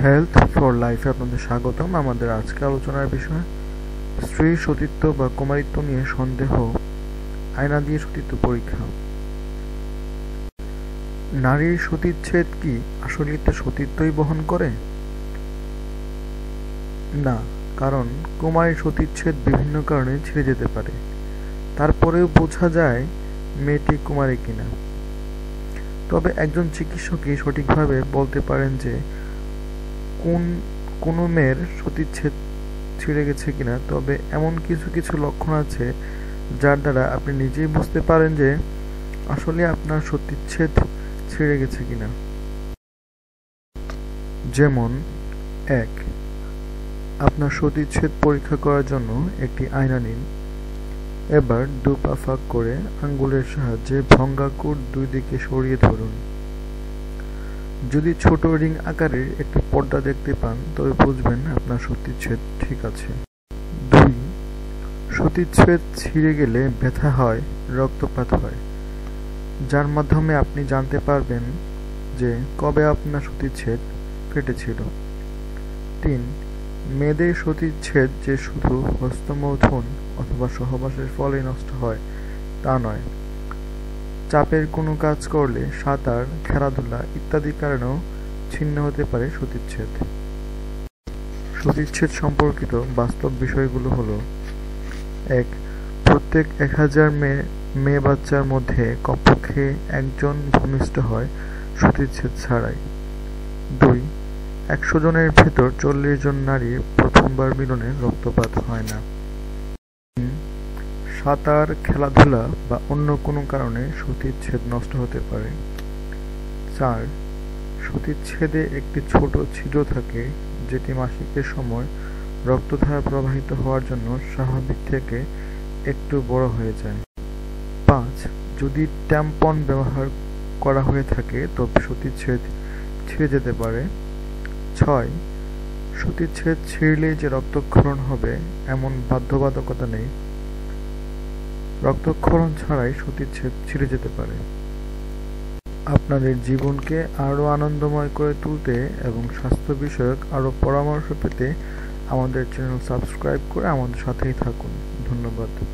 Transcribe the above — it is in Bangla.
হেলথ ফর লাইফে আপনাদের স্বাগতম। আমাদের আজকে আলোচনার বিষয় স্ত্রীর সতীত্ব বা কুমারিত্ব নিয়ে সন্দেহ, আয়না দিয়ে সতীত্ব পরীক্ষা। নারীর সতীচ্ছেদ কি আসলে একটা সতীত্বই বহন করে? না, কারণ কুমারীর সতীচ্ছেদ বিভিন্ন কারণে ছিঁড়ে যেতে পারে, তারপরেও বোঝা যায় মেয়েটি কুমারী কিনা। তবে একজন চিকিৎসকই সঠিকভাবে বলতে পারেন যে কোনো মেয়ের সতীচ্ছেদ ছিঁড়ে গেছে কিনা। তবে এমন কিছু কিছু লক্ষণ আছে যার দ্বারা আপনি নিজেই বুঝতে পারেন যে আসলে আপনার সতীচ্ছেদ ছিঁড়ে গেছে কিনা। যেমন ১. আপনার সতীচ্ছেদ পরীক্ষা করার জন্য একটি আয়না নিন। এবার ২ পা ফাঁক করে আঙ্গুলের সাহায্যে ভঙ্গাকুর ২ দিকে সরিয়ে ধরুন। যদি ছোট রিং আকারের একটি পর্দা দেখতে পান তবে বুঝবেন আপনার সতীচ্ছেদ ঠিক আছে। ২. সতীচ্ছেদ ছিঁড়ে গেলে ব্যথা হয়, রক্তপাত হয়, যার মাধ্যমে আপনি জানতে পারবেন যে কবে আপনার সতীচ্ছেদ কেটেছিল। ৩. মেয়েদের সতীচ্ছেদ যে শুধু হস্তমৈথুন অথবা সহবাসের ফলেই নষ্ট হয় তা নয়, চাপের কোনো কাজ করলে, সাঁতার, খেলাধুলা ইত্যাদি কারণেও ছিন্ন হতে পারে সতীচ্ছেদ। সতীচ্ছেদ সম্পর্কিত বাস্তব বিষয়গুলো হলো: ১. প্রত্যেক ১,০০০ মেয়ে বাচ্চার মধ্যে কমপক্ষে একজন ভূমিষ্ঠ হয় সতীচ্ছেদ ছাড়াই। ২. ১০০ জনের ভেতর ৪০ জন নারীর প্রথমবার মিলনে রক্তপাত হয় না। ৩. সাঁতার, খেলাধুলা বা অন্য কোনো কারণে সতীচ্ছেদ নষ্ট হতে পারে। ৪. সতীচ্ছেদে একটি ছোট ছিদ্র থাকে যেটি মাসিকের সময় রক্তধারা প্রবাহিত হওয়ার জন্য স্বাভাবিক থেকে একটু বড় হয়ে যায়। ৫. যদি ট্যাম্পন ব্যবহার করা হয়ে থাকে তবে সতীচ্ছেদ ছিঁড়ে যেতে পারে। ৬. সতীচ্ছেদ ছিঁড়লেই যে রক্তক্ষরণ হবে এমন বাধ্যবাধকতা নেই, রক্তক্ষরণ ছাড়াই সতীচ্ছেদ ছিঁড়ে যেতে পারে। আপনাদের জীবনকে আরও আনন্দময় করে তুলতে এবং স্বাস্থ্য বিষয়ক আরও পরামর্শ পেতে আমাদের চ্যানেল সাবস্ক্রাইব করে আমাদের সাথেই থাকুন। ধন্যবাদ।